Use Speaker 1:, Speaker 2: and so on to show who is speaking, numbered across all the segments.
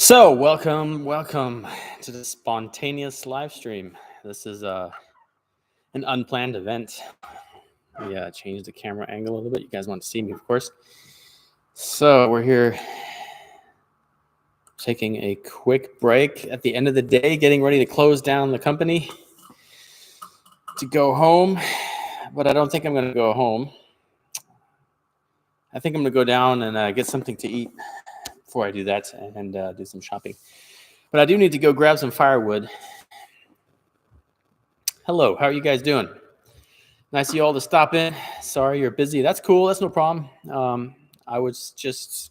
Speaker 1: So, welcome to the spontaneous live stream. This is an unplanned event. We changed the camera angle a little bit. You guys want to see me, of course. So, we're here taking a quick break at the end of the day, getting ready to close down the company to go home. But I don't think I'm going to go home. I think I'm going to go down and get something to eat before I do that and do some shopping. But I do need to go grab some firewood. Hello, how are you guys doing? Nice of you all to stop in. Sorry you're busy. That's cool. That's no problem. I was just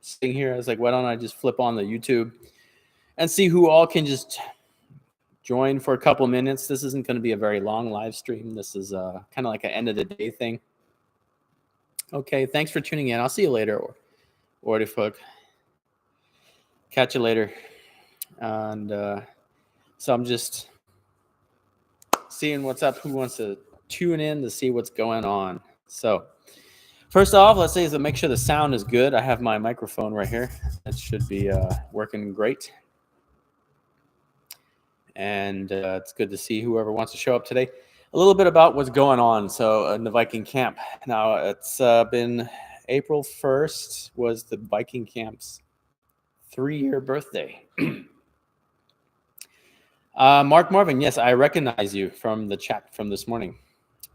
Speaker 1: sitting here. I was like, why don't I just flip on the YouTube and see who all can just join for a couple minutes. This isn't going to be a very long live stream. This is kind of like an end of the day thing. Okay, thanks for tuning in. I'll see you later. Or the fuck. Catch you later. And so I'm just seeing what's up. Who wants to tune in to see what's going on? So first off, let's say is to make sure the sound is good. I have my microphone right here. It should be working great. And it's good to see whoever wants to show up today. A little bit about what's going on. So in the Viking camp. Now it's been April 1st was the Viking camp's 3-year birthday. Mark Marvin, yes, I recognize you from the chat from this morning.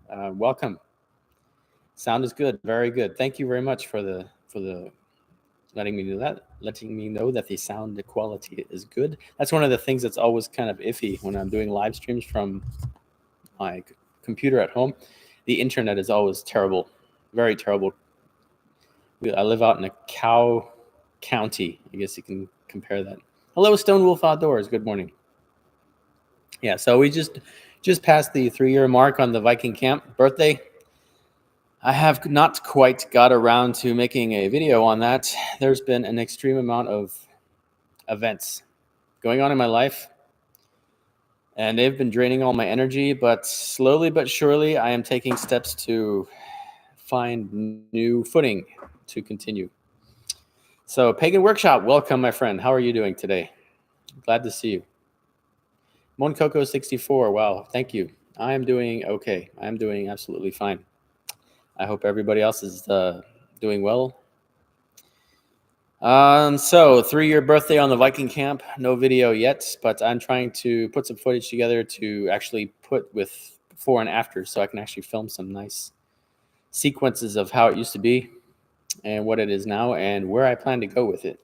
Speaker 1: Welcome. Sound is good, very good. Thank you very much for the letting me know that the sound quality is good. That's one of the things that's always kind of iffy when I'm doing live streams from my computer at home. The internet is always terrible, very terrible. I live out in a cow county. I guess you can compare that. Hello, Stone Wolf Outdoors. Good morning. Yeah, so we just passed the 3-year mark on the Viking camp birthday. I have not quite got around to making a video on that. There's been an extreme amount of events going on in my life, and they've been draining all my energy, but slowly but surely I am taking steps to find new footing to continue. So Pagan Workshop, welcome, my friend. How are you doing today? Glad to see you. Moncoco64, wow, thank you. I am doing okay. I am doing absolutely fine. I hope everybody else is doing well. So 3-year birthday on the Viking camp. No video yet, but I'm trying to put some footage together to actually put with before and after so I can actually film some nice sequences of how it used to be and what it is now and where I plan to go with it.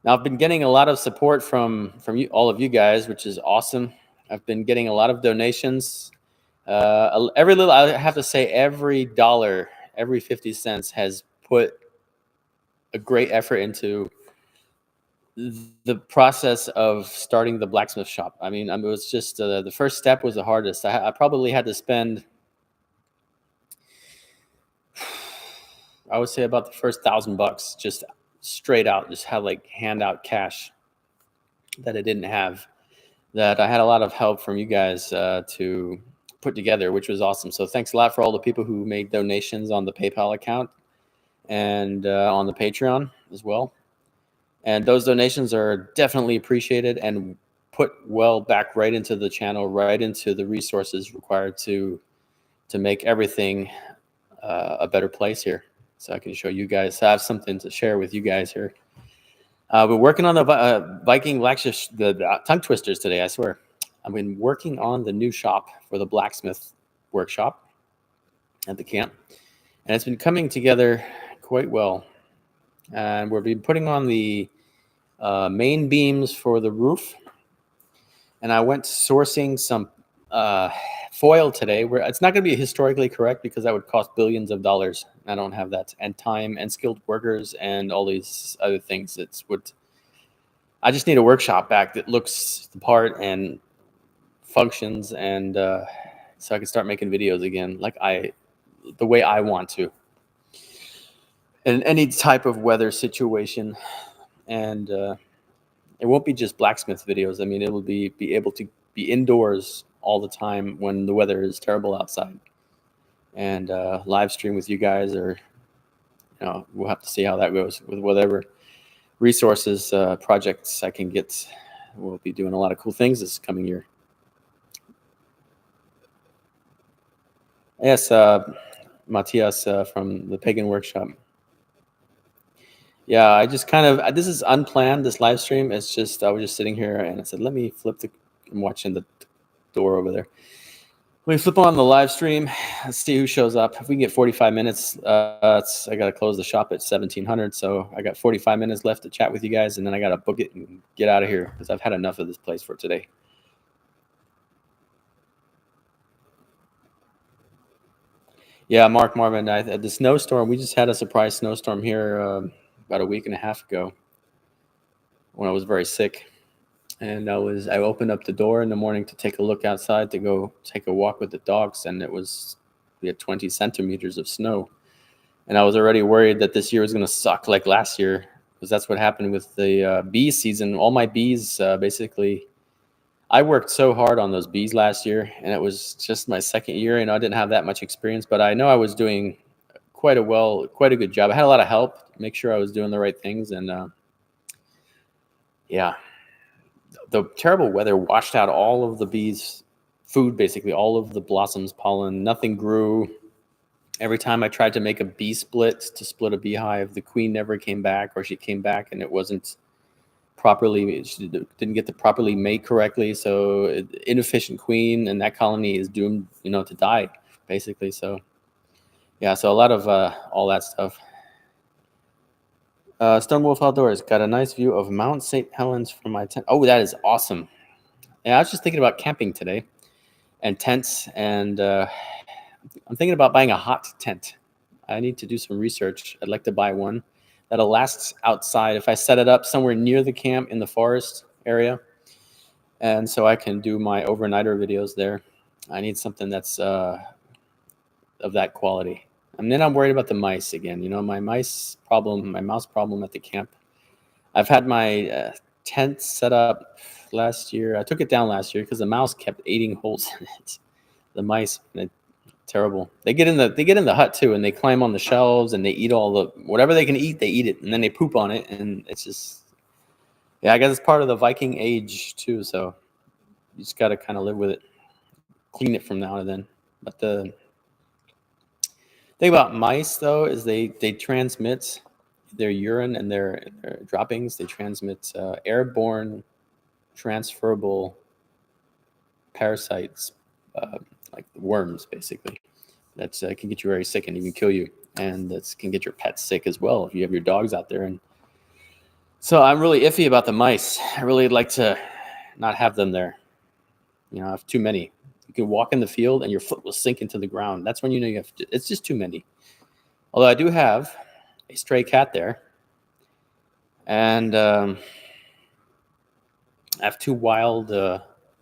Speaker 1: Now, I've been getting a lot of support from you, all of you guys, which is awesome. I've been getting a lot of donations. I have to say, every dollar, every 50 cents has put a great effort into the process of starting the blacksmith shop. I mean, it was just the first step was the hardest. I probably had to spend, I would say, about the first $1,000 just straight out, just had like handout cash that I didn't have, that I had a lot of help from you guys to put together, which was awesome. So thanks a lot for all the people who made donations on the PayPal account and on the Patreon as well. And those donations are definitely appreciated and put well back right into the channel, right into the resources required to make everything a better place here. So I can show you guys, I have something to share with you guys here. We're working on the Viking blacksmith, the tongue twisters today, I swear. I've been working on the new shop for the blacksmith workshop at the camp. And it's been coming together quite well. And we've been putting on the main beams for the roof. And I went sourcing some foil today, where it's not going to be historically correct because that would cost billions of dollars. I don't have that, and time and skilled workers and all these other things. I just need a workshop back that looks the part and functions, and so I can start making videos again, like the way I want to, in any type of weather situation. And it won't be just blacksmith videos. I mean, it will be able to be indoors all the time when the weather is terrible outside, and live stream with you guys, or we'll have to see how that goes with whatever resources, projects I can get. We'll be doing a lot of cool things this coming year. Yes, Matthias from the Pagan Workshop. Yeah, I just kind of, this is unplanned, this live stream. It's just, I was just sitting here and I said, let me I'm watching the door over there. Let me flip on the live stream. Let's see who shows up. If we can get 45 minutes, I got to close the shop at 1700. So I got 45 minutes left to chat with you guys. And then I got to book it and get out of here because I've had enough of this place for today. Yeah, Mark Marvin, the snowstorm, we just had a surprise snowstorm here about a week and a half ago when I was very sick. And I opened up the door in the morning to take a look outside to go take a walk with the dogs, and we had 20 centimeters of snow. And I was already worried that this year was going to suck like last year, because that's what happened with the bee season. All my bees, basically, I worked so hard on those bees last year, and it was just my second year, and I didn't have that much experience, but I know I was doing quite a good job. I had a lot of help to make sure I was doing the right things, and yeah. The terrible weather washed out all of the bees' food, basically all of the blossoms, pollen. Nothing grew. Every time I tried to make a bee split to split a beehive, the queen never came back, or she came back and it wasn't properly, she didn't get to properly mate correctly. So inefficient queen, and that colony is doomed, to die, basically. So yeah, so a lot of all that stuff. Stonewolf Outdoors got a nice view of Mount St. Helens from my tent. Oh, that is awesome. Yeah, I was just thinking about camping today and tents, and I'm thinking about buying a hot tent. I need to do some research. I'd like to buy one that'll last outside if I set it up somewhere near the camp in the forest area, and so I can do my overnighter videos there. I need something that's of that quality. And then I'm worried about the mice again. My mouse problem at the camp. I've had my tent set up last year. I took it down last year because the mouse kept eating holes in it. The mice, terrible. They get in the hut too, and they climb on the shelves and they eat all the whatever they can eat. They eat it, and then they poop on it, and it's just, yeah. I guess it's part of the Viking age too. So you just got to kind of live with it, clean it from now to then. But the thing about mice though is they transmit their urine and their droppings. They transmit airborne transferable parasites, like worms, basically. That can get you very sick and even kill you, and that can get your pets sick as well if you have your dogs out there. And so I'm really iffy about the mice. I really like to not have them there. I have too many. You can walk in the field and your foot will sink into the ground. That's when you have to, it's just too many. Although I do have a stray cat there, and I have two wild,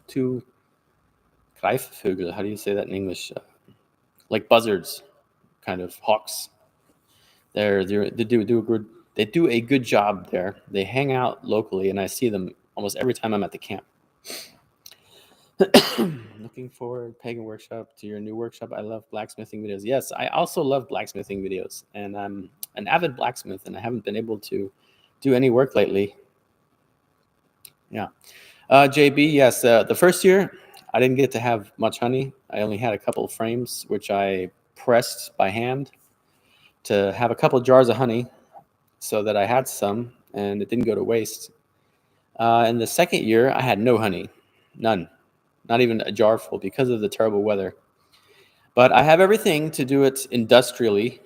Speaker 1: two Greifvögel. How do you say that in English? Like buzzards, kind of hawks. They do a good job there. They hang out locally, and I see them almost every time I'm at the camp. Looking forward, Pagan Workshop, to your new workshop. I love blacksmithing videos. Yes, I also love blacksmithing videos, and I'm an avid blacksmith, and I haven't been able to do any work lately. Yeah. JB, yes, the first year, I didn't get to have much honey. I only had a couple of frames, which I pressed by hand to have a couple of jars of honey so that I had some, and it didn't go to waste. And the second year, I had no honey, none. Not even a jar full because of the terrible weather. But I have everything to do it industrially.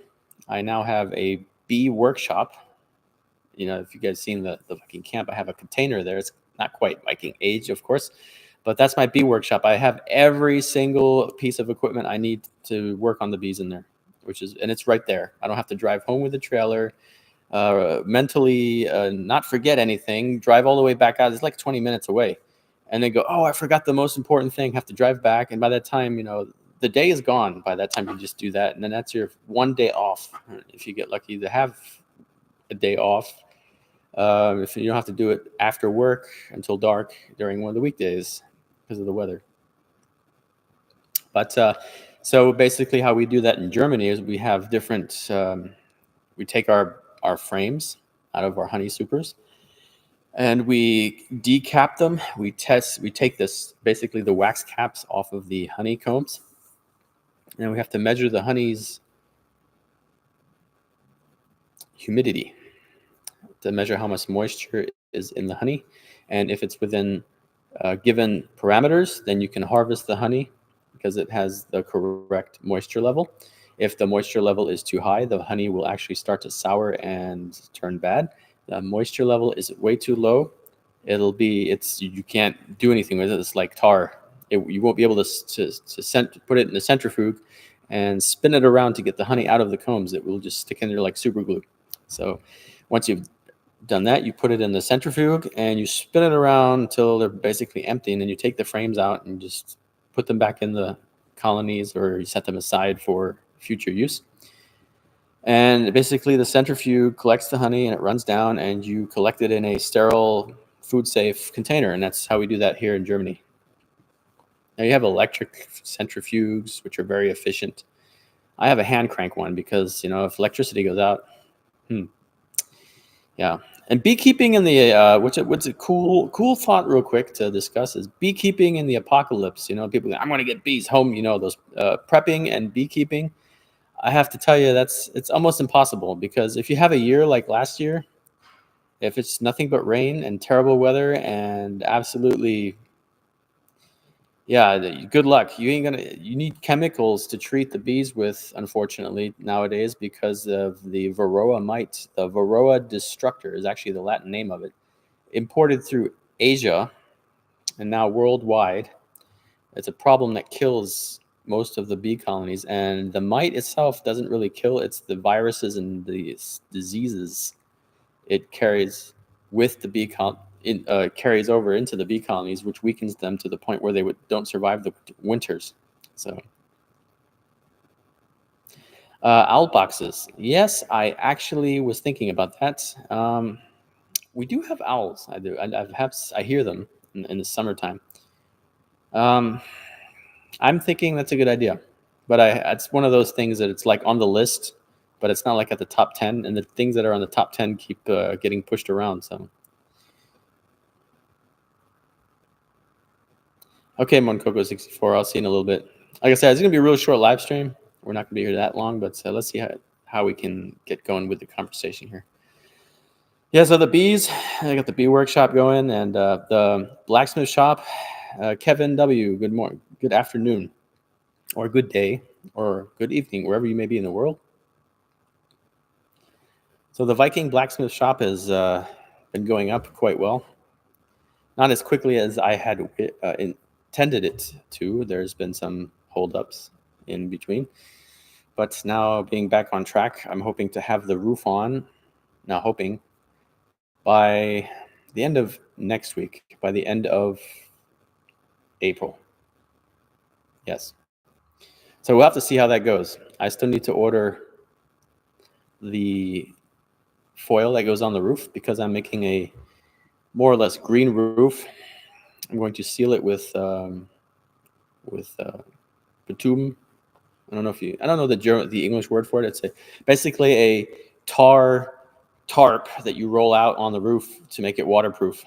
Speaker 1: I now have a bee workshop. If you guys seen the Viking camp, I have a container there. It's not quite Viking age, of course, but that's my bee workshop. I have every single piece of equipment I need to work on the bees in there, and it's right there. I don't have to drive home with the trailer, mentally not forget anything, drive all the way back out. It's like 20 minutes away. And then go, oh, I forgot the most important thing, have to drive back. And by that time, the day is gone. By that time, you just do that. And then that's your one day off. If you get lucky to have a day off, if you don't have to do it after work until dark during one of the weekdays because of the weather. But so basically how we do that in Germany is we have different, we take our frames. out of our honey supers. And we decap them. We take this, basically the wax caps off of the honeycombs. And we have to measure the honey's humidity to measure how much moisture is in the honey. And if it's within given parameters, then you can harvest the honey because it has the correct moisture level. If the moisture level is too high, the honey will actually start to sour and turn bad. The moisture level is way too low. You can't do anything with it. It's like tar. You won't be able to put it in the centrifuge and spin it around to get the honey out of the combs. It will just stick in there like super glue. So once you've done that, you put it in the centrifuge and you spin it around until they're basically empty, and then you take the frames out and just put them back in the colonies, or you set them aside for future use. And basically the centrifuge collects the honey and it runs down, and you collect it in a sterile, food safe container. And that's how we do that here in Germany. Now you have electric centrifuges, which are very efficient. I have a hand crank one because, if electricity goes out, yeah. And beekeeping in the what's a cool thought real quick to discuss is beekeeping in the apocalypse. People go, I'm going to get bees home. Those prepping and beekeeping. I have to tell you, it's almost impossible, because if you have a year like last year, if it's nothing but rain and terrible weather and absolutely, yeah, good luck. You need chemicals to treat the bees with, unfortunately, nowadays, because of the Varroa Mites. The Varroa destructor is actually the Latin name of it. Imported through Asia and now worldwide. It's a problem that kills most of the bee colonies, and the mite itself doesn't really kill. It's the viruses and the diseases it carries with the bee carries over into the bee colonies, which weakens them to the point where they don't survive the winters. So, owl boxes. Yes, I actually was thinking about that. We do have owls. I do. I hear them in the summertime. I'm thinking that's a good idea, but it's one of those things that it's like on the list, but it's not like at the top 10, and the things that are on the top 10 keep getting pushed around. So, okay, Moncoco64, I'll see you in a little bit. Like I said, it's going to be a really short live stream. We're not going to be here that long, but let's see how we can get going with the conversation here. Yeah, so the bees, I got the bee workshop going, and the blacksmith shop. Kevin W., good morning, good afternoon, or good day, or good evening, wherever you may be in the world. So the Viking blacksmith shop has been going up quite well. Not as quickly as I had intended it to. There's been some holdups in between. But now being back on track, I'm hoping to have the roof on, by the end of next week, by the end of April. Yes. So we'll have to see how that goes. I still need to order the foil that goes on the roof, because I'm making a more or less green roof. I'm going to seal it with bitumen. I don't know the English word for it. It's basically a tarp that you roll out on the roof to make it waterproof.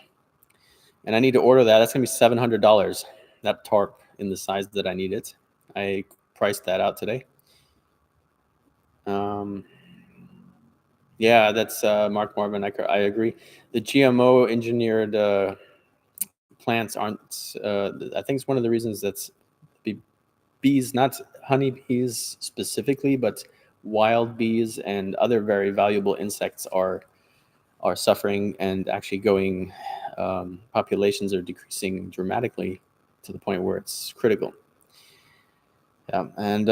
Speaker 1: And I need to order that. That's going to be $700. That tarp in the size that I need it. I priced that out today. Yeah, that's Mark Marvin. I agree. The GMO engineered plants aren't. I think it's one of the reasons that's bees, not honeybees specifically, but wild bees and other very valuable insects are suffering, and actually going. Populations are decreasing dramatically to the point where it's critical. Yeah, and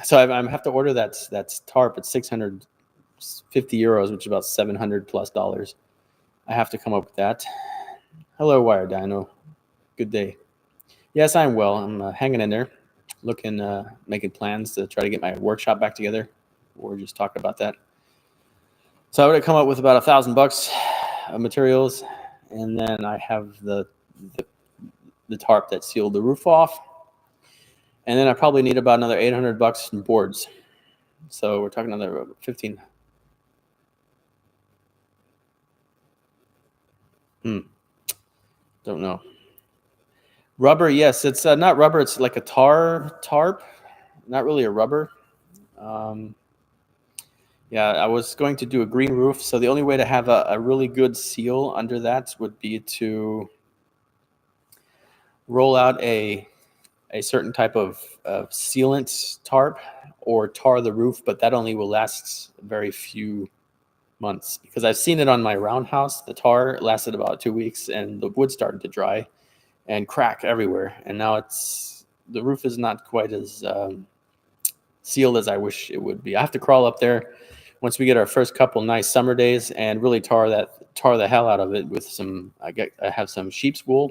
Speaker 1: so I have to order that tarp at 650 euros, which is about $700+. I have to come up with that. Hello, Wire Dino. Good day. Yes, I'm well. I'm hanging in there, making plans to try to get my workshop back together. We're just talking about that. So I would have come up with about $1,000 of materials, and then I have the tarp that sealed the roof off, and then I probably need about another $800 in boards. So we're talking another 15. Don't know. Rubber, yes, it's not rubber. It's like a tarp, not really a rubber. Um, yeah, I was going to do a green roof, so the only way to have a really good seal under that would be to roll out a certain type of sealant tarp or tar the roof, but that only will last very few months because I've seen it on my roundhouse. The tar lasted about 2 weeks and the wood started to dry and crack everywhere. And now the roof is not quite as sealed as I wish it would be. I have to crawl up there once we get our first couple nice summer days and really tar the hell out of it with some. I have some sheep's wool.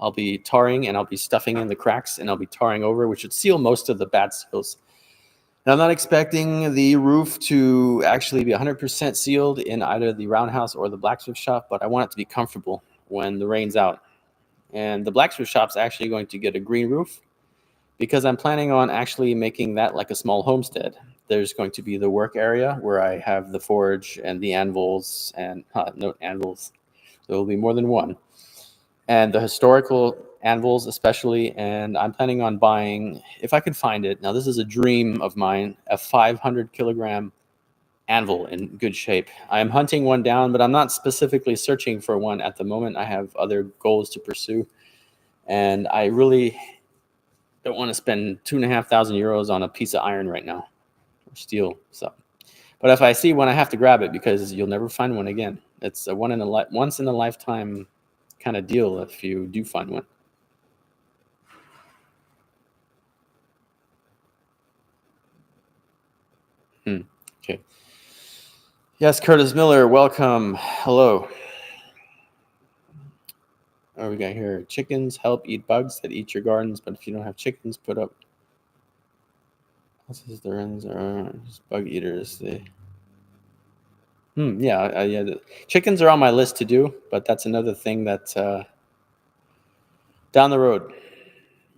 Speaker 1: I'll be tarring and I'll be stuffing in the cracks and I'll be tarring over, which should seal most of the bad seals. And I'm not expecting the roof to actually be 100% sealed in either the roundhouse or the blacksmith shop, but I want it to be comfortable when the rain's out. And the blacksmith shop's actually going to get a green roof because I'm planning on actually making that like a small homestead. There's going to be the work area where I have the forge and the anvils and no anvils. There will be more than one. And the historical anvils especially, and I'm planning on buying, if I could find it, now this is a dream of mine, a 500 kilogram anvil in good shape. I am hunting one down, but I'm not specifically searching for one at the moment. I have other goals to pursue, and I really don't want to spend 2,500 euros on a piece of iron right now, or steel. So, but if I see one, I have to grab it because you'll never find one again. It's a once in a lifetime kind of deal if you do find one. Okay. Yes, Curtis Miller, welcome. Hello. Oh, we got here. Chickens help eat bugs that eat your gardens, but if you don't have chickens, put up. This is the wrens are bug eaters. Yeah. Chickens are on my list to do, but that's another thing that down the road,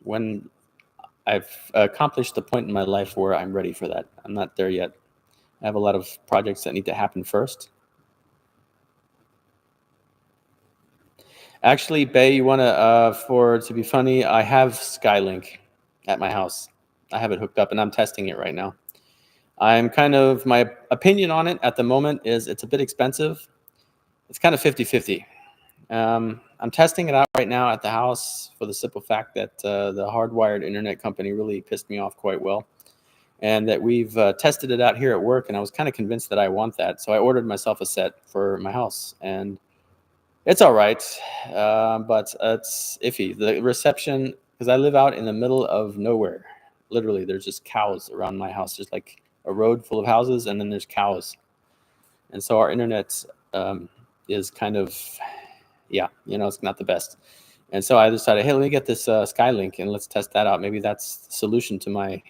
Speaker 1: when I've accomplished the point in my life where I'm ready for that. I'm not there yet. I have a lot of projects that need to happen first. Actually, Bay, you want to be funny, I have Skylink at my house. I have it hooked up and I'm testing it right now. My opinion on it at the moment is it's a bit expensive. It's kind of 50-50. I'm testing it out right now at the house for the simple fact that the hardwired internet company really pissed me off quite well. And that we've tested it out here at work, and I was kind of convinced that I want that. So I ordered myself a set for my house, and it's all right, but it's iffy. The reception, because I live out in the middle of nowhere. Literally, there's just cows around my house. There's like a road full of houses, and then there's cows. And so our internet is kind of, it's not the best. And so I decided, hey, let me get this Skylink, and let's test that out. Maybe that's the solution to my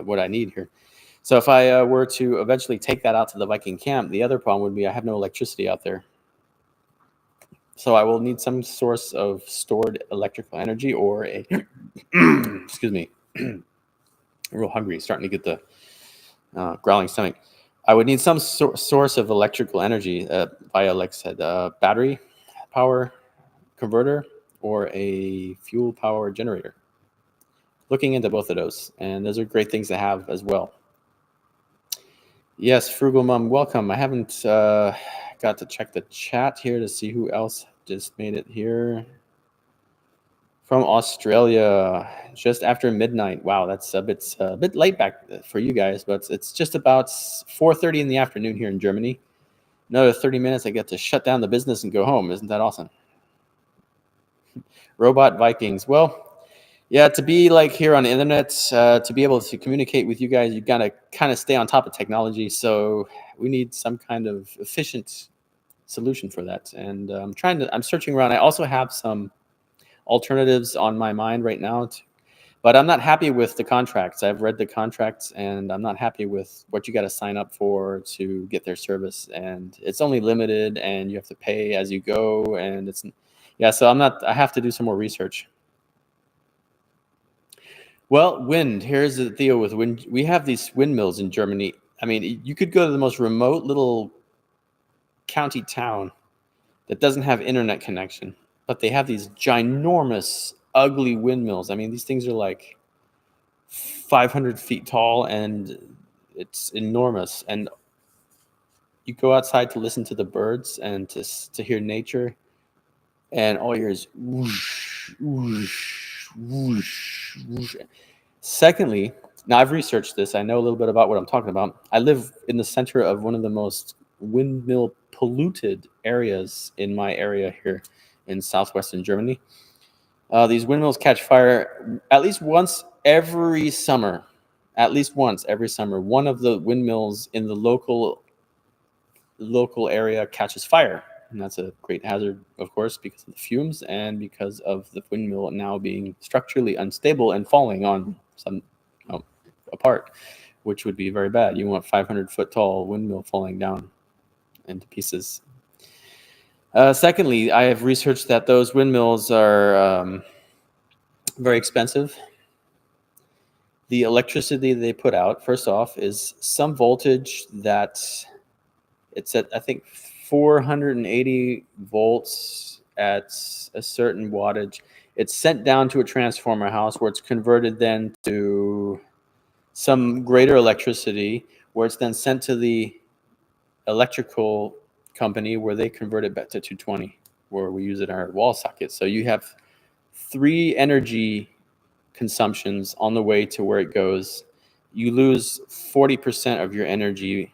Speaker 1: what I need here. So if I were to eventually take that out to the Viking camp, the other problem would be I have no electricity out there. So I will need some source of stored electrical energy or a, excuse me, I'm real hungry, starting to get the growling stomach. I would need some source of electrical energy via, like I said, battery power converter or a fuel power generator. Looking into both of those, and those are great things to have as well. Yes, Frugal Mom, welcome. I haven't got to check the chat here to see who else just made it here. From Australia, just after midnight. Wow, that's a bit late back for you guys, but it's just about 4:30 in the afternoon here in Germany. Another 30 minutes, I get to shut down the business and go home. Isn't that awesome? Robot Vikings. Well, yeah, to be like here on the internet, to be able to communicate with you guys, you've got to kind of stay on top of technology. So we need some kind of efficient solution for that. And I'm searching around. I also have some alternatives on my mind right now, but I'm not happy with the contracts. I've read the contracts and I'm not happy with what you got to sign up for to get their service. And it's only limited and you have to pay as you go. And so I have to do some more research. Well, wind. Here's the deal with wind. We have these windmills in Germany. I mean, you could go to the most remote little county town that doesn't have internet connection, but they have these ginormous, ugly windmills. I mean, these things are like 500 feet tall, and it's enormous. And you go outside to listen to the birds and to hear nature, and all you hear is whoosh, whoosh, whoosh, whoosh. Secondly, now I've researched this. I know a little bit about what I'm talking about. I live in the center of one of the most windmill polluted areas in my area here in southwestern Germany. These windmills catch fire at least once every summer. At least once every summer, one of the windmills in the local area catches fire. And that's a great hazard, of course, because of the fumes and because of the windmill now being structurally unstable and falling on some apart, which would be very bad. You want 500-foot tall windmill falling down into pieces. Secondly, I have researched that those windmills are very expensive. The electricity they put out, first off, is some voltage that it's at, I think, 480 volts at a certain wattage. It's sent down to a transformer house where it's converted then to some greater electricity, where it's then sent to the electrical company where they convert it back to 220, where we use it in our wall sockets. So you have 3 energy consumptions on the way to where it goes. You lose 40% of your energy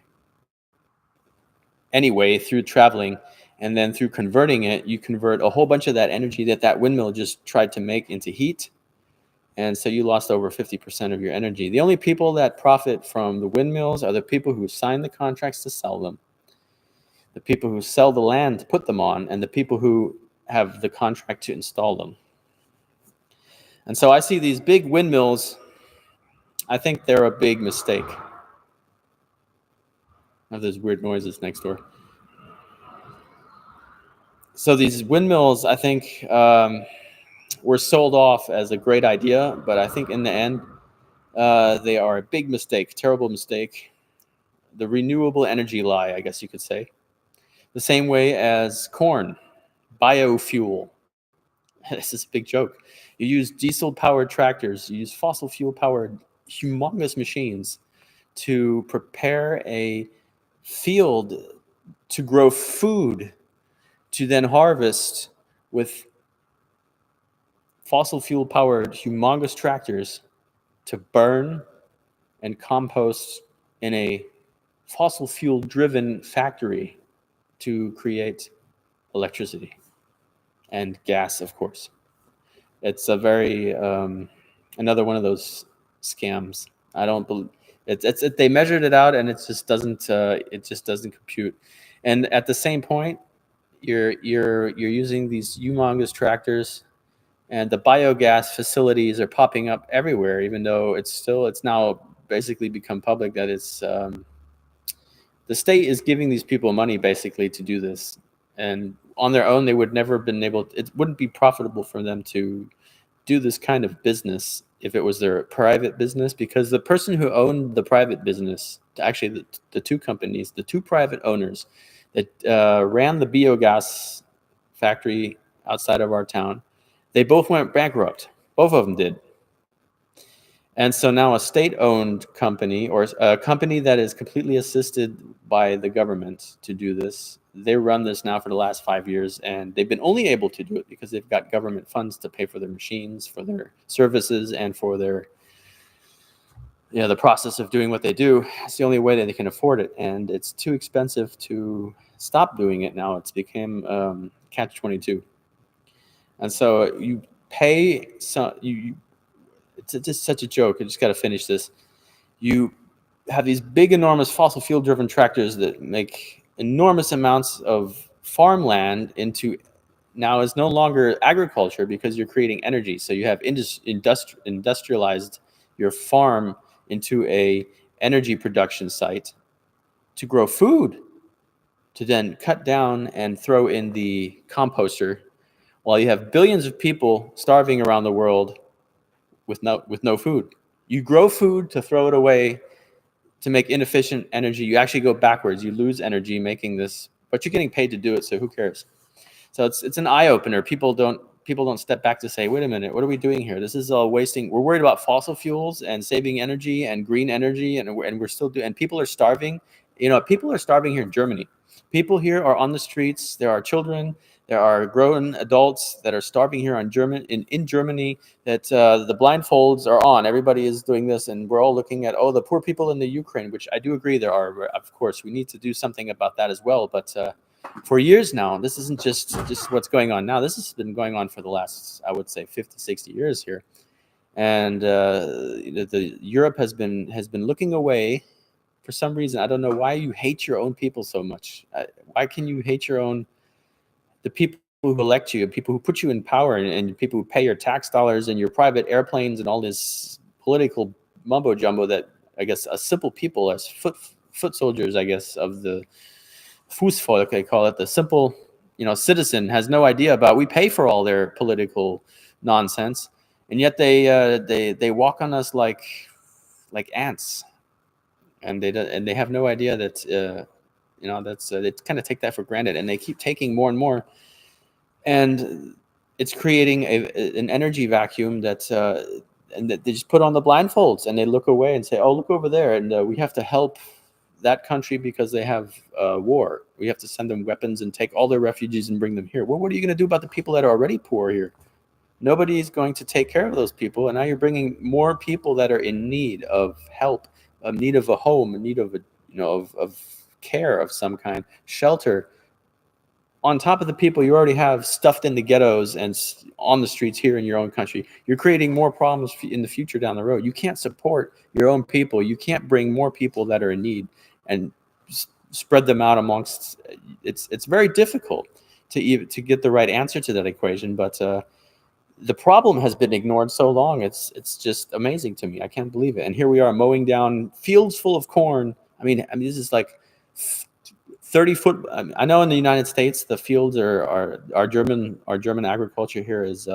Speaker 1: anyway through traveling, and then through converting it, you convert a whole bunch of that energy that windmill just tried to make into heat. And so you lost over 50% of your energy. The only people that profit from the windmills are the people who sign the contracts to sell them, the people who sell the land to put them on, and the people who have the contract to install them. And so I see these big windmills. I think they're a big mistake. I have those weird noises next door. So these windmills, I think, were sold off as a great idea, but I think in the end, they are a big mistake, terrible mistake. The renewable energy lie, I guess you could say. The same way as corn, biofuel. This is a big joke. You use diesel-powered tractors, you use fossil fuel-powered humongous machines to prepare a field to grow food to then harvest with fossil fuel-powered humongous tractors to burn and compost in a fossil fuel-driven factory to create electricity and gas, of course. It's a very another one of those scams. I don't believe they measured it out, and it just doesn't compute. And at the same point, you're using these humongous tractors, and the biogas facilities are popping up everywhere. Even though it's now basically become public that it's the state is giving these people money basically to do this, and on their own they would never have been able. It wouldn't be profitable for them to do this kind of business if it was their private business, because the person who owned the private business, actually the two companies, the two private owners that ran the biogas factory outside of our town, they both went bankrupt. Both of them did. And so now a state-owned company, or a company that is completely assisted by the government to do this, they run this now for the last 5 years, and they've been only able to do it because they've got government funds to pay for their machines, for their services, and for their the process of doing what they do. It's the only way that they can afford it, and it's too expensive to stop doing it now. It's become catch-22. And so you pay it's just such a joke. I just got to finish this. You have these big, enormous fossil fuel-driven tractors that make enormous amounts of farmland into now is no longer agriculture because you're creating energy. So you have industrialized your farm into a energy production site to grow food, to then cut down and throw in the composter, while you have billions of people starving around the world with no food. You grow food to throw it away to make inefficient energy. You actually go backwards. You lose energy making this, but you're getting paid to do it, so who cares? So it's an eye opener. People don't step back to say, wait a minute, what are we doing here? This is all wasting. We're worried about fossil fuels and saving energy and green energy, and we're still doing. And people are starving. People are starving here in Germany. People here are on the streets. There are children. There are grown adults that are starving here in Germany. That the blindfolds are on. Everybody is doing this, and we're all looking at the poor people in the Ukraine, which I do agree there are. Of course, we need to do something about that as well. But for years now, this isn't just what's going on now. This has been going on for the last, I would say, 50, 60 years here. And the Europe has been looking away for some reason. I don't know why you hate your own people so much. Why can you hate the people who elect you, people who put you in power, and people who pay your tax dollars and your private airplanes and all this political mumbo jumbo that I guess a simple people as foot soldiers, I guess, of the Fußvolk, they call it, the simple, citizen has no idea about. We pay for all their political nonsense, and yet they walk on us like ants, and they have no idea that they kind of take that for granted, and they keep taking more and more, and it's creating an energy vacuum and that they just put on the blindfolds and they look away and say, oh, look over there, and we have to help that country because they have war. We have to send them weapons and take all their refugees and bring them here. Well, what are you going to do about the people that are already poor here? Nobody's going to take care of those people, and now you're bringing more people that are in need of help, in need of a home, in need of of care of some kind, shelter, on top of the people you already have stuffed in the ghettos and on the streets here in your own country. You're creating more problems in the future down the road. You can't support your own people. You can't bring more people that are in need and spread them out amongst. It's very difficult to get the right answer to that equation, but the problem has been ignored so long. It's just amazing to me. I can't believe it. And here we are mowing down fields full of corn. I mean this is like 30 foot. I know in the United States the fields are our German agriculture here is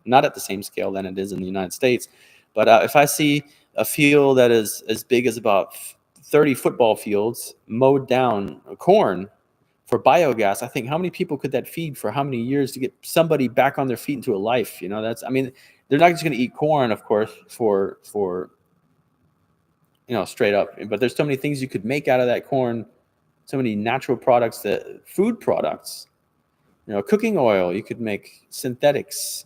Speaker 1: not at the same scale than it is in the United States. But if I see a field that is as big as about 30 football fields mowed down corn for biogas, I think, how many people could that feed for how many years to get somebody back on their feet into a life? They're not just going to eat corn, of course, for straight up. But there's so many things you could make out of that corn. So many natural products, food products, cooking oil. You could make synthetics.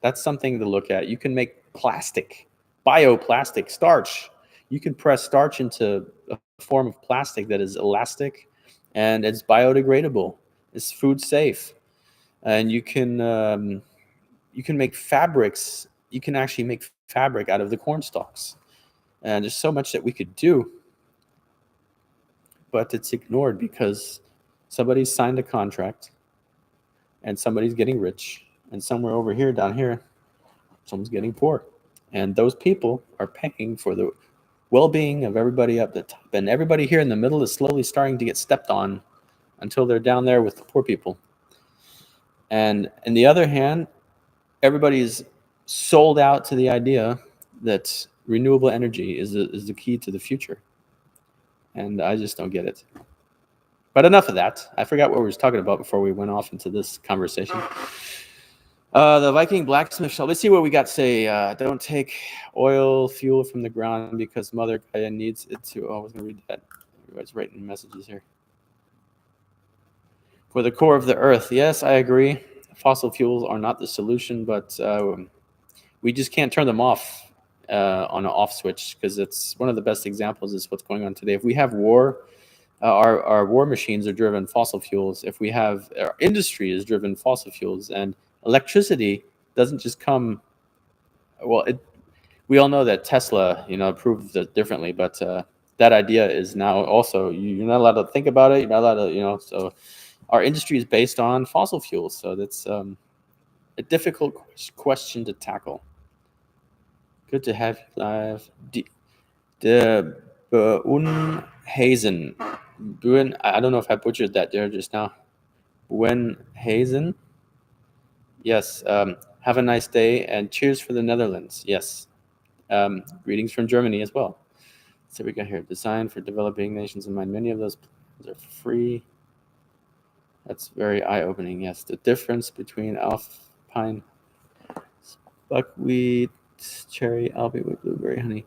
Speaker 1: That's something to look at. You can make plastic, bioplastic, starch. You can press starch into a form of plastic that is elastic and it's biodegradable. It's food safe. And you can make fabrics. You can actually make fabric out of the corn stalks. And there's so much that we could do, but it's ignored because somebody's signed a contract and somebody's getting rich, and somewhere over here, down here, someone's getting poor. And those people are paying for the well-being of everybody up the top. And everybody here in the middle is slowly starting to get stepped on until they're down there with the poor people. And on the other hand, everybody's sold out to the idea that renewable energy is the key to the future. And I just don't get it. But enough of that. I forgot what we were talking about before we went off into this conversation. The Viking blacksmith shop. Let's see what we got to say. Don't take oil fuel from the ground because Mother Gaia needs it to. Oh, I was going to read that. Everybody's writing messages here. For the core of the earth. Yes, I agree. Fossil fuels are not the solution, but we just can't turn them off on an off switch, because it's one of the best examples is what's going on today. If we have war, our war machines are driven fossil fuels. If we have our industry is driven fossil fuels, and electricity doesn't just come. Well, we all know that Tesla, proved it differently, but that idea is now also you're not allowed to think about it. You're not allowed to, So our industry is based on fossil fuels, so that's a difficult question to tackle. Good to have you live. The Unhazen. I don't know if I butchered that there just now. Hazen. Yes. Have a nice day and cheers for the Netherlands. Yes. Greetings from Germany as well. So we got here. Designed for developing nations in mind. Many of those plans are free. That's very eye-opening. Yes, the difference between alpine buckwheat, cherry, alpine blueberry honey.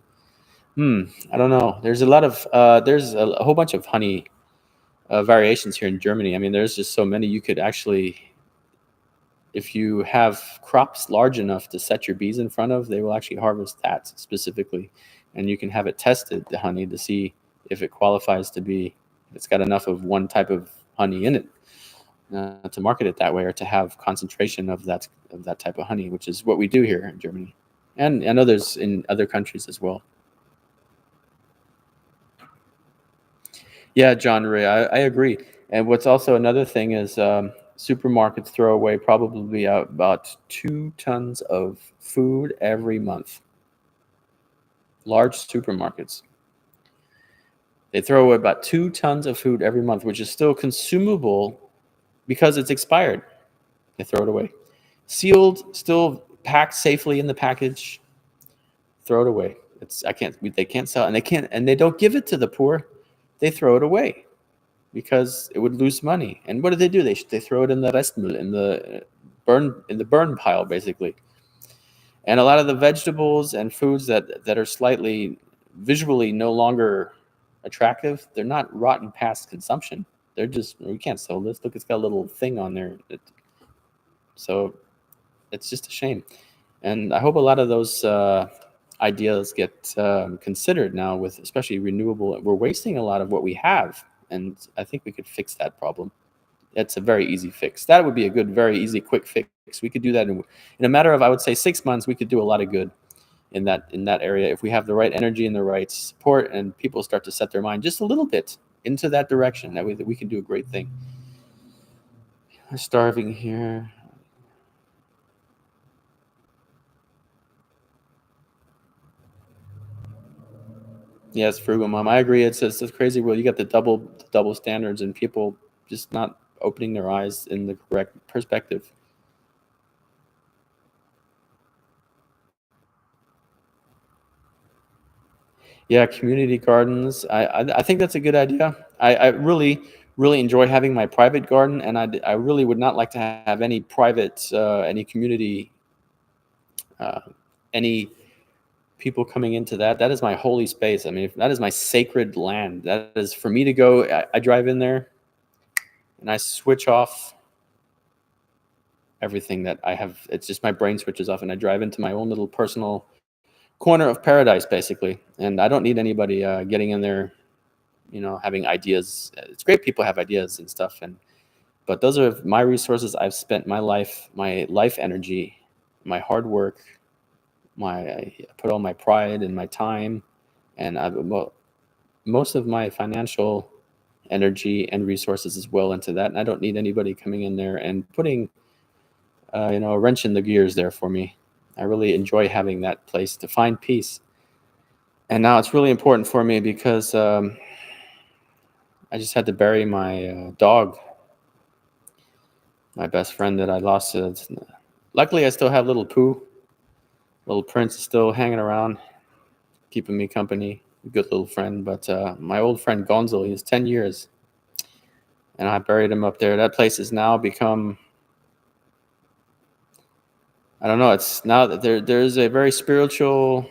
Speaker 1: I don't know. There's a lot of there's a whole bunch of honey variations here in Germany. I mean, there's just so many. You could actually, if you have crops large enough to set your bees in front of, they will actually harvest that specifically, and you can have it tested, the honey, to see if it qualifies to be, if it's got enough of one type of honey in it to market it that way, or to have concentration of that type of honey, which is what we do here in Germany, and I know there's in other countries as well. Yeah, John Ray, I agree. And what's also another thing is supermarkets throw away probably about 2 tons of food every month. Large supermarkets. They throw away about 2 tons of food every month, which is still consumable because it's expired. They throw it away. Sealed, still packed safely in the package, throw it away. They can't sell, and they don't give it to the poor. They throw it away because it would lose money. And what do? They throw it in the Restmüll, in the burn pile, basically. And a lot of the vegetables and foods that are slightly visually no longer attractive, they're not rotten past consumption. They're just, we can't sell this. Look, it's got a little thing on there. So it's just a shame. And I hope a lot of those ideas get considered now, with especially renewable. We're wasting a lot of what we have, and I think we could fix that problem. It's a very easy fix. That would be a good, very easy, quick fix. We could do that in a matter of, I would say, 6 months. We could do a lot of good in that area if we have the right energy and the right support, and people start to set their mind just a little bit into that direction. That way, that we can do a great thing. I'm starving here. Yes, frugal mom. I agree. It's crazy. Well, you got the double standards, and people just not opening their eyes in the correct perspective. Yeah, community gardens. I think that's a good idea. I really enjoy having my private garden, and I really would not like to have any private any community uh, any people coming into that. That is my holy space. I mean, that is my sacred land. That is for me to go. I drive in there and I switch off everything that I have. It's just my brain switches off, and I drive into my own little personal corner of paradise, basically. And I don't need anybody getting in there, having ideas. It's great people have ideas and stuff, but those are my resources. I've spent my life energy, my hard work, I put all my pride and my time, and most of my financial energy and resources as well into that. And I don't need anybody coming in there and putting a wrench in the gears there for me. I really enjoy having that place to find peace. And now it's really important for me because I just had to bury my dog, my best friend that I lost. Luckily, I still have little Pooh. Little Prince is still hanging around, keeping me company. A good little friend. But my old friend Gonzo, he was 10 years. And I buried him up there. That place has now become, I don't know, it's now that there's a very spiritual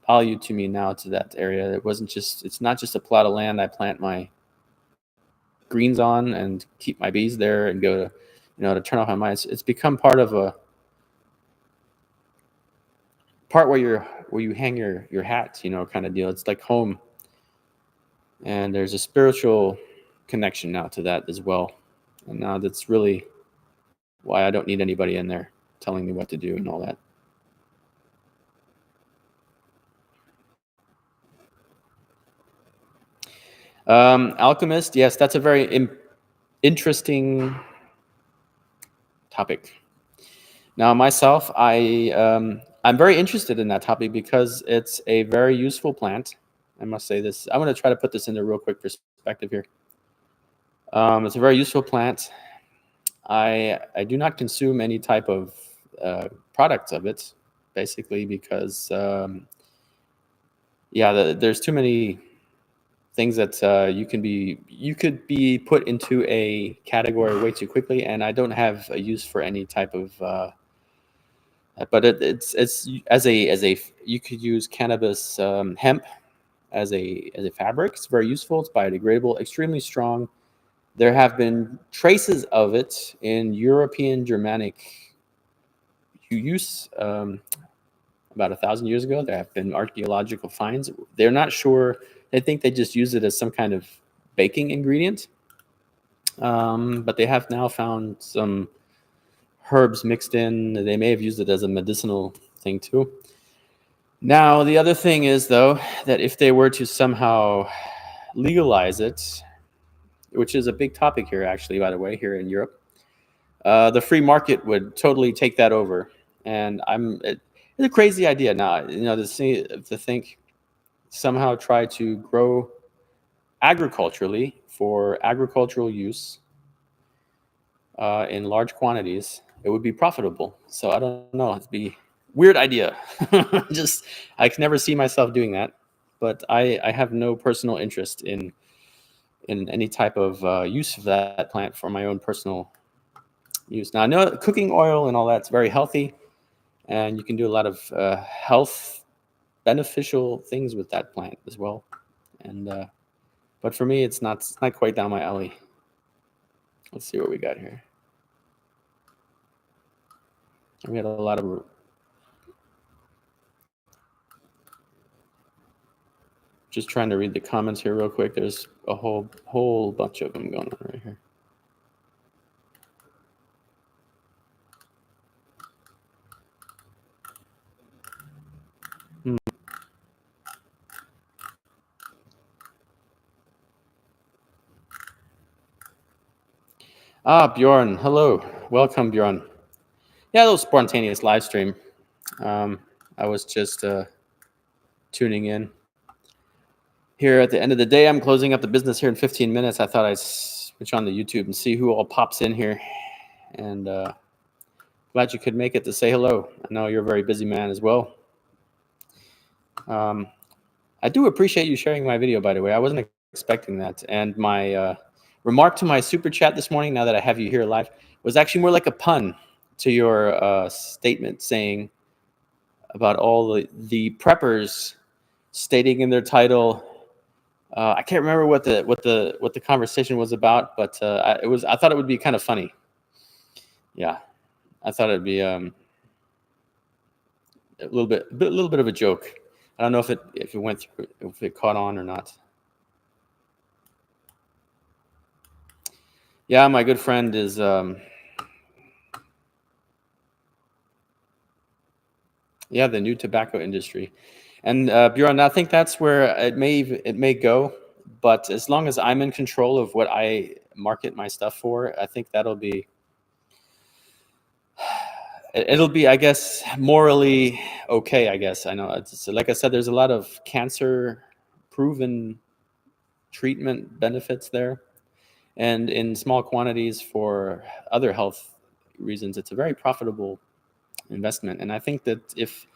Speaker 1: value to me now to that area. It's not just a plot of land I plant my greens on and keep my bees there and go to, to turn off my mind. It's become part of a part where you hang your hats, kind of deal. It's like home. And there's a spiritual connection now to that as well. And now that's really why I don't need anybody in there telling me what to do and all that. Alchemist, yes, that's a very interesting topic. Now, myself, I'm very interested in that topic because it's a very useful plant. I must say this. I'm going to try to put this into real quick perspective here. It's a very useful plant. I do not consume any type of products of it, basically because there's too many things that you could be put into a category way too quickly, and I don't have a use for any type of. But it's as a you could use cannabis hemp as a fabric. It's very useful. It's biodegradable, extremely strong. There have been traces of it in European Germanic use about 1,000 years ago. There have been archaeological finds. They're not sure. They think they just use it as some kind of baking ingredient. But they have now found some herbs mixed in. They may have used it as a medicinal thing too. Now, the other thing is, though, that if they were to somehow legalize it, which is a big topic here, actually, by the way, here in Europe, the free market would totally take that over. And it's a crazy idea now, to think somehow try to grow agriculturally for agricultural use in large quantities. It would be profitable. So I don't know. It'd be weird idea. Just I can never see myself doing that. But I have no personal interest in any type of use of that plant for my own personal use. Now I know cooking oil and all that's very healthy, and you can do a lot of health beneficial things with that plant as well. And but for me, it's not quite down my alley. Let's see what we got here. We had a lot of. Just trying to read the comments here real quick. There's a whole bunch of them going on right here. Bjorn, hello, welcome, Bjorn. Yeah, a little spontaneous live stream. I was just tuning in. Here at the end of the day, I'm closing up the business here in 15 minutes. I thought I'd switch on the YouTube and see who all pops in here. And glad you could make it to say hello. I know you're a very busy man as well. I do appreciate you sharing my video, by the way. I wasn't expecting that. And my remark to my super chat this morning, now that I have you here live, was actually more like a pun to your statement saying about all the preppers stating in their title. I can't remember what the conversation was about, but I thought it would be kind of funny. Yeah, I thought it'd be a little bit of a joke. I don't know if it went through, if it caught on or not. Yeah, my good friend is the new tobacco industry. And Bjorn, I think that's where it may go. But as long as I'm in control of what I market my stuff for, I think it'll be, I guess, morally okay. I guess I know. It's, like I said, there's a lot of cancer proven treatment benefits there, and in small quantities for other health reasons, it's a very profitable investment. And I think that if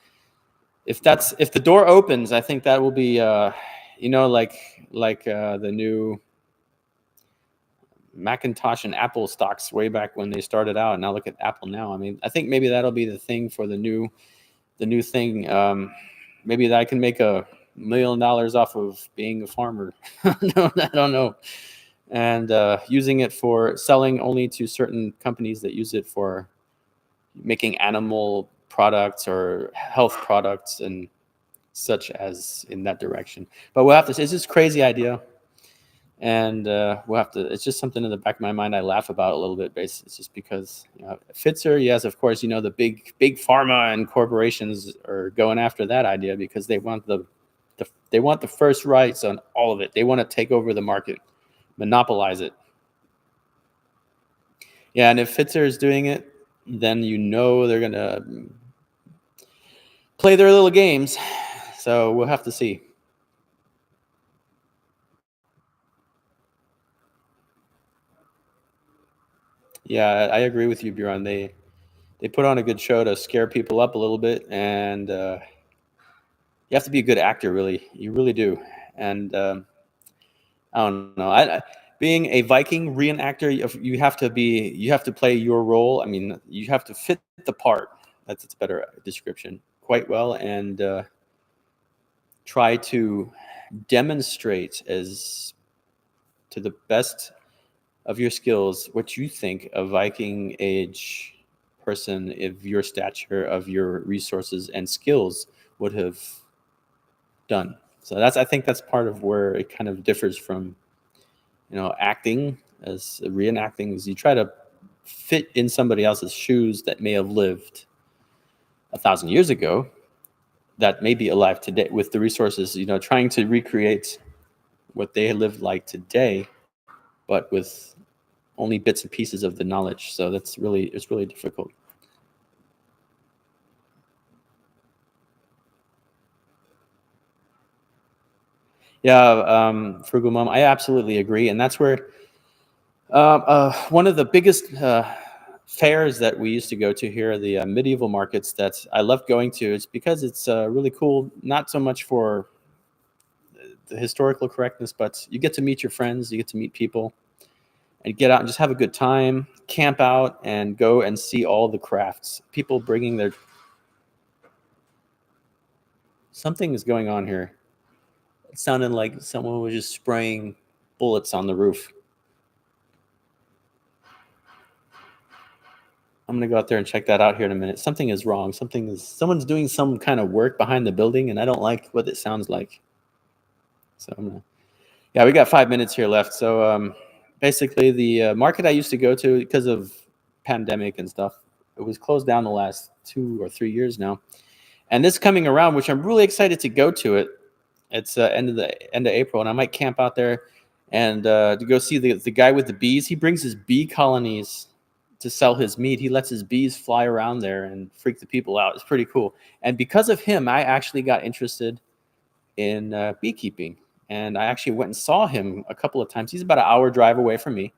Speaker 1: the door opens, I think that will be like the new Macintosh and Apple stocks way back when they started out, and now look at Apple now. I mean, I think maybe that'll be the thing for the new thing. Maybe that I can make $1 million off of being a farmer. No, I don't know. And using it for selling only to certain companies that use it for making animal products or health products and such as in that direction. But we'll have to. It's just a crazy idea. And we'll have to. It's just something in the back of my mind I laugh about a little bit. Basically, it's just because Pfizer, yes, of course, the big pharma and corporations are going after that idea because they want they want the first rights on all of it. They want to take over the market, monopolize it. Yeah, and if Pfizer is doing it, then they're gonna play their little games. So we'll have to see. Yeah, I agree with you, Bjorn. They put on a good show to scare people up a little bit, and you have to be a good actor, really. You really do. And I don't know. Being a Viking reenactor, you have to play your role. I mean, you have to fit the part. That's a better description. Quite well, and try to demonstrate as to the best of your skills what you think a Viking age person of your stature, of your resources and skills would have done. So I think that's part of where it kind of differs from, acting as reenacting, is you try to fit in somebody else's shoes that may have lived 1,000 years ago, that may be alive today with the resources, trying to recreate what they lived like today, but with only bits and pieces of the knowledge. So it's really difficult. Yeah, Frugal Mom, I absolutely agree, and that's where one of the biggest fairs that we used to go to here, the medieval markets that I loved going to. It's because it's really cool, not so much for the historical correctness, but you get to meet your friends, you get to meet people, and get out and just have a good time, camp out, and go and see all the crafts. People bringing their. Something is going on here. It sounded like someone was just spraying bullets on the roof. I'm gonna go out there and check that out here in a minute. Something is wrong. Someone's doing some kind of work behind the building, and I don't like what it sounds like. So yeah, we got 5 minutes here left. So basically, the market I used to go to, because of pandemic and stuff, it was closed down the last 2 or 3 years now. And this coming around, which I'm really excited to go to it. It's end of April, and I might camp out there and to go see the guy with the bees. He brings his bee colonies to sell his meat. He lets his bees fly around there and freak the people out. It's pretty cool. And because of him, I actually got interested in beekeeping. And I actually went and saw him a couple of times. He's about an hour drive away from me.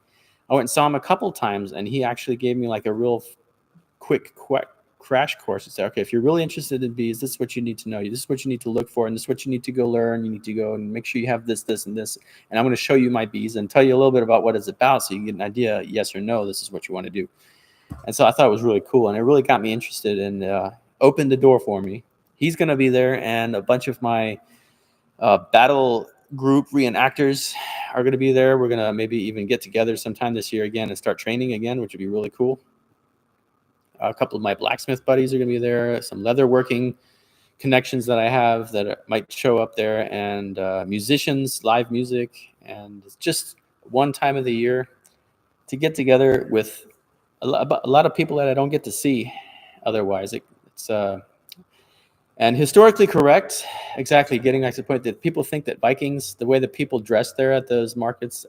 Speaker 1: I went and saw him a couple of times, and he actually gave me like a real quick crash course and say, okay, if you're really interested in bees, this is what you need to know. This is what you need to look for, and this is what you need to go learn. You need to go and make sure you have this, this, and this. And I'm going to show you my bees and tell you a little bit about what it's about, so you can get an idea, yes or no, this is what you want to do. And so I thought it was really cool, and it really got me interested and opened the door for me. He's going to be there, and a bunch of my battle group reenactors are going to be there. We're going to maybe even get together sometime this year again and start training again, which would be really cool. A couple of my blacksmith buddies are going to be there. Some leather working connections that I have that might show up there, and musicians, live music. And it's just one time of the year to get together with a lot of people that I don't get to see otherwise. It's and historically correct, exactly, getting back to the point that people think that Vikings, the way that people dress there at those markets,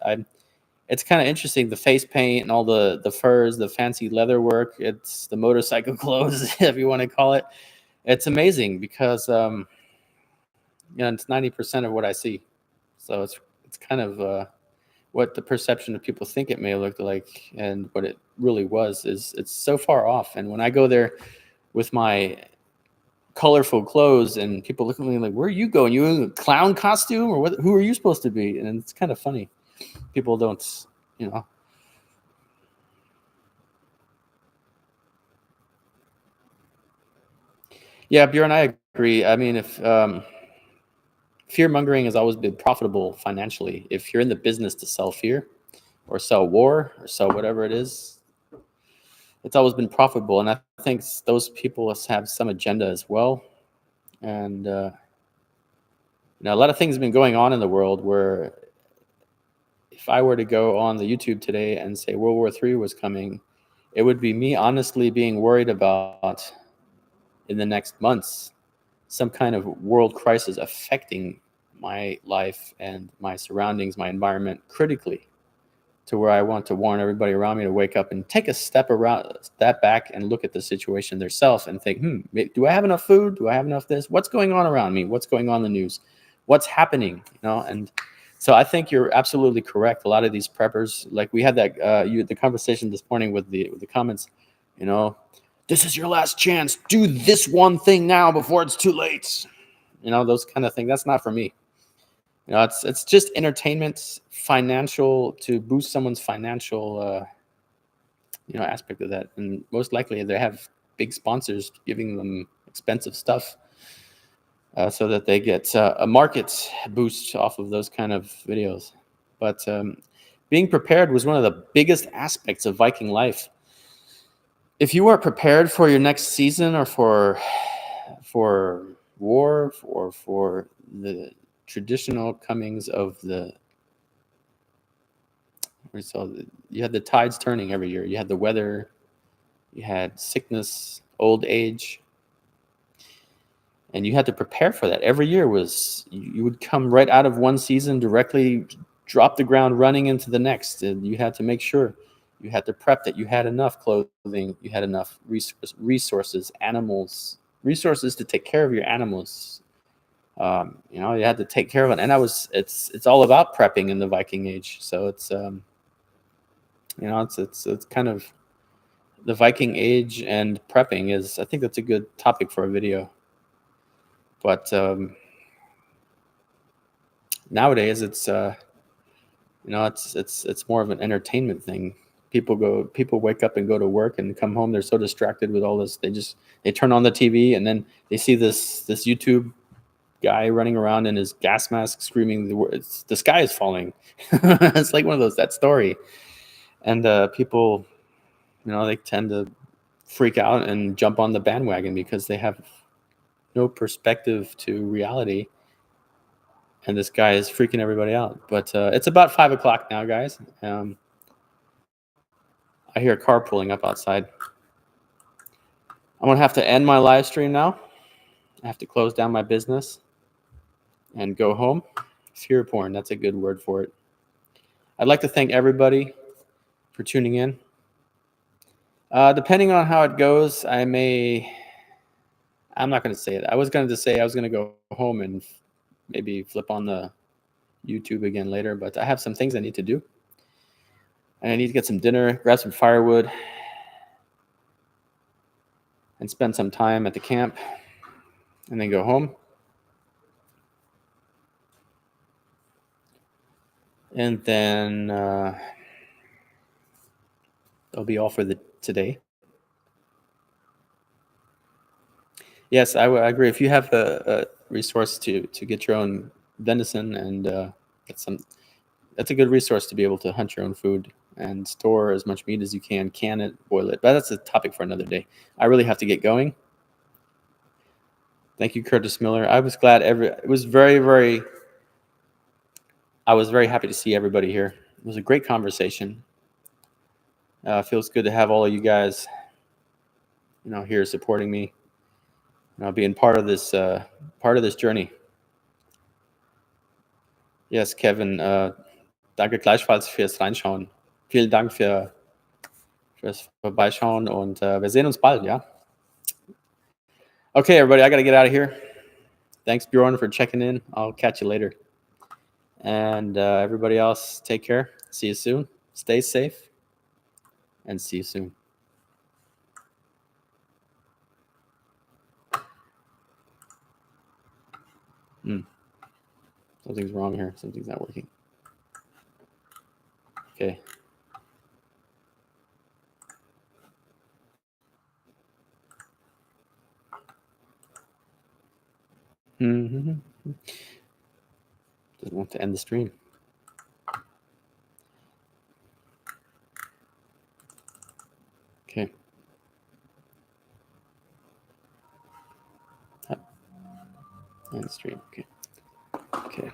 Speaker 1: it's kind of interesting, the face paint and all the furs, the fancy leather work. It's the motorcycle clothes, if you want to call it. It's amazing because it's 90% of what I see. So it's kind of what the perception of people think it may look like, and what it really was is it's so far off. And when I go there with my colorful clothes, and people look at me like, where are you going? You in a clown costume, or what? Who are you supposed to be? And it's kind of funny. People don't, Yeah, Bjorn, I agree. I mean, if fear mongering has always been profitable financially. If you're in the business to sell fear, or sell war, or sell whatever it is, it's always been profitable. And I think those people have some agenda as well. And a lot of things have been going on in the world where, if I were to go on the YouTube today and say World War III was coming, it would be me honestly being worried about, in the next months, some kind of world crisis affecting my life and my surroundings, my environment critically, to where I want to warn everybody around me to wake up and take a step back and look at the situation themselves and think, do I have enough food? Do I have enough this? What's going on around me? What's going on in the news? What's happening? And so I think you're absolutely correct. A lot of these preppers, like we had that the conversation this morning with the comments, this is your last chance. Do this one thing now before it's too late. Those kind of things. That's not for me. It's just entertainment, financial, to boost someone's financial aspect of that, and most likely they have big sponsors giving them expensive stuff, so that they get a market boost off of those kind of videos. But being prepared was one of the biggest aspects of Viking life. If you are prepared for your next season, or for war, or for the traditional comings of the, you had the tides turning every year. You had the weather, you had sickness, old age, and you had to prepare for that. Every year was, you would come right out of one season, directly drop the ground running into the next, and you had to make sure you had to prep that you had enough clothing, you had enough resources, resources to take care of your animals. You had to take care of it, and it's all about prepping in the Viking Age. So it's kind of the Viking Age and prepping is. I think that's a good topic for a video. But nowadays, it's more of an entertainment thing. People wake up and go to work and come home. They're so distracted with all this. They turn on the TV, and then they see this YouTube guy running around in his gas mask screaming the words, "The sky is falling." It's like one of those, that story. And people, they tend to freak out and jump on the bandwagon because they have no perspective to reality. And this guy is freaking everybody out. But it's about 5 o'clock now, guys. I hear a car pulling up outside. I'm going to have to end my live stream now. I have to close down my business and go home. Fear porn, that's a good word for it. I'd like to thank everybody for tuning in. Depending on how it goes, I'm not going to say it. I was going to go home and maybe flip on the YouTube again later, but I have some things I need to do. And I need to get some dinner, grab some firewood, and spend some time at the camp, and then go home. And then that'll be all for today. Yes, I agree. If you have a resource to get your own venison, and that's a good resource to be able to hunt your own food and store as much meat as you can it, boil it. But that's a topic for another day. I really have to get going. Thank you, Curtis Miller. I was glad I was very happy to see everybody here. It was a great conversation. Feels good to have all of you guys, here supporting me, being part of this journey. Yes, Kevin. Danke gleichfalls fürs Reinschauen. Vielen Dank fürs Vorbeischauen, und wir sehen uns bald, ja? Okay, everybody, I got to get out of here. Thanks, Bjorn, for checking in. I'll catch you later. And everybody else, take care. See you soon. Stay safe. And see you soon. Something's wrong here. Something's not working. Okay. Doesn't want to end the stream. Okay. End the stream. Okay.